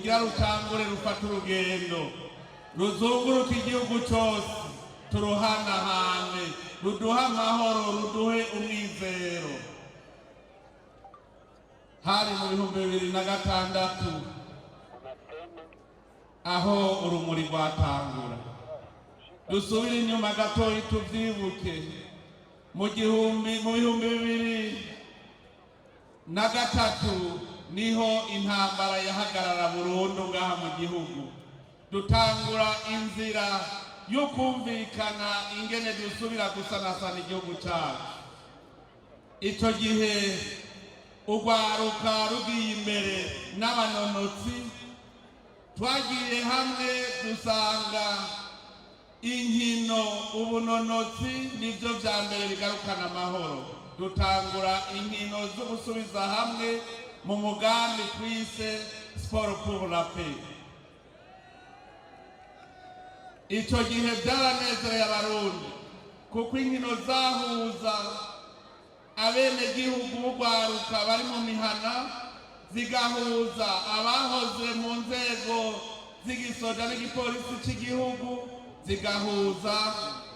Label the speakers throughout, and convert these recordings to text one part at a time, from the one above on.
Speaker 1: rugira rutangure rufata urugendo ruzunguruka igihugu cyose turuhanahane ruduhe amahoro ruduhe umwizero. Hari mu 2006 aho urumuri rwatangura. Dusubire inyuma gatoyi tuvyibuke mu 2003 niho intambara yahagarara burundu ngaha mu gihugu. Dutangura inzira yo kumvikana ingene dusubira gusanasana igihugu cyacu. Ico gihe urwaruka rugiye imbere n'abanonotsi twagiye hamwe dusanga inkino ubunonotsi nivyo vya mbere bigarukana amahoro. Dutangura inkino zo gusubiza hamwe mu mugambi twise Sport pour la paix. Ico gihe byaranezereye abarundi kuko inkino zahuza abene gihugu b'urwaruka bari mu mihana, zigahuza abahoze mu nzego z'igisoda n'igipolisi cy'igihugu, zigahuza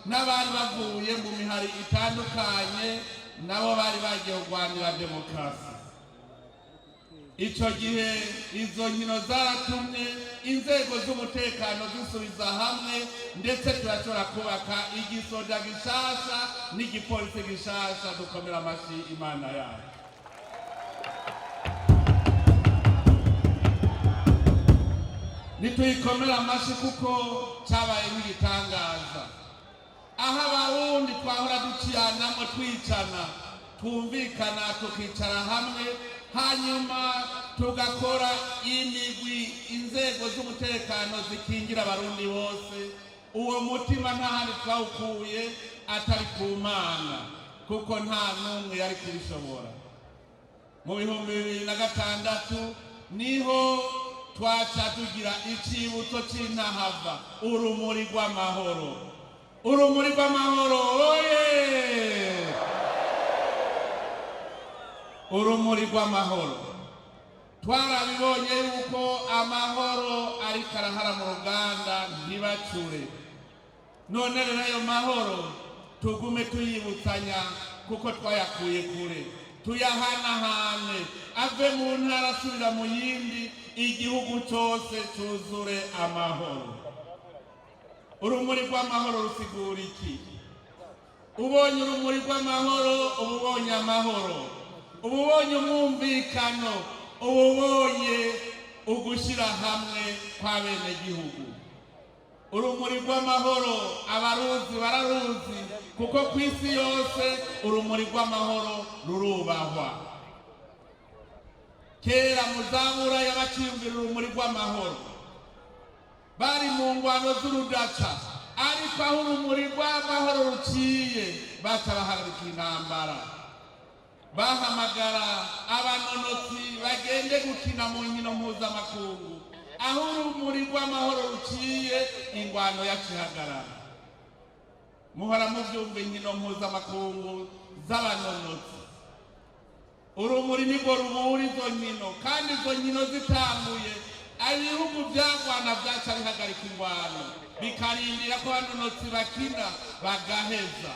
Speaker 1: n'abari bavuye mu mihari itandukanye nabo bari bagiye kurwanira demokarasi. Ico gihe izo nkino zaratumye inzego z'umutekano zisubiza hamwe, ndetse turashobora kubaka igisoda gishasha n'igipolisi gishasha. Dukomera amashi Imana yacu. Nituyikomera amashi kuko cyabaye nk'igitangaza. Aho abarundi twahora duciranamo twicana, twumvikana tukicara hamwe, hanyuma tugakora imigwi, inzego z'umutekano zikingira abarundi bose. Uwo mutima ntahandi twawukuye atari ku Mana, kuko nta n'umwe yari kubishobora. Mu 2006 niho twaca tugira icibutso c'intahava, urumuri rw'amahoro. Urumuri rw'amahoro, oye! Urumuri rw'amahoro. Twarabibonye yuko amahoro ariko arahara mu ruganda ntibacure. None rero ayo mahoro tugume tuyibutsanya kuko twayakuye kure, tuyahanahane, ave mu ntara asubira mu yindi, igihugu cyose cyuzure amahoro. Urumuri rw'amahoro rusigura iki? Ubonye urumuri rw'amahoro uba ubonye amahoro, uba ubonye umwumvikano, uba ubonye ugushyira hamwe kw'abene gihugu. Urumuri rw'amahoro abaruzi bararuzi kuko ku isi yose urumuri rw'amahoro rurubahwa. Kera muzabura y'abaciyumvira urumuri rw'amahoro bari mu ngwano z'urudaca, ariko aho urumuri rw'amahoro ruciye baca bahagarika intambara, bahamagara abanonotsi bagende gukina mu nkino mpuzamakungu. Aho urumuri rw'amahoro ruciye ingwano yacihagarara. Muhora muvyumva inkino mpuzamakungu z'abanonotsi, urumuri nibwo rubura izo nkino, kandi izo nkino zitanguye ibihugu byagwana byaca bihagarika ingwano, bikarindira ko abanonotsi bakina bagaheza.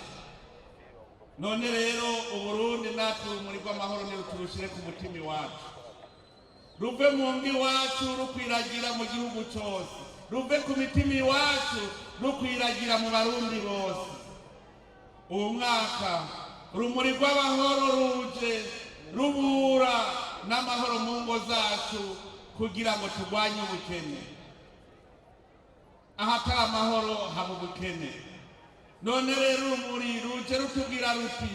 Speaker 1: None rero Uburundi natwe urumuri rw'amahoro niruturushire ku mutima iwacu, ruve mu ngo iwacu rukwiragira mu gihugu cyose, ruve ku mitima iwacu rukwiragira mu barundi bose. Uwo mwaka urumuri rw'amahoro ruje rubura n'amahoro mu ngo zacu kugira ngo turwanye ubukene. Ahatari amahoro haba ubukene. None rero urumuri ruje rutubwira ruti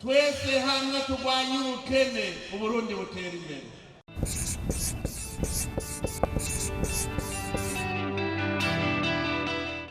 Speaker 1: twese hamwe turwanye ubukene, Uburundi butera imbere.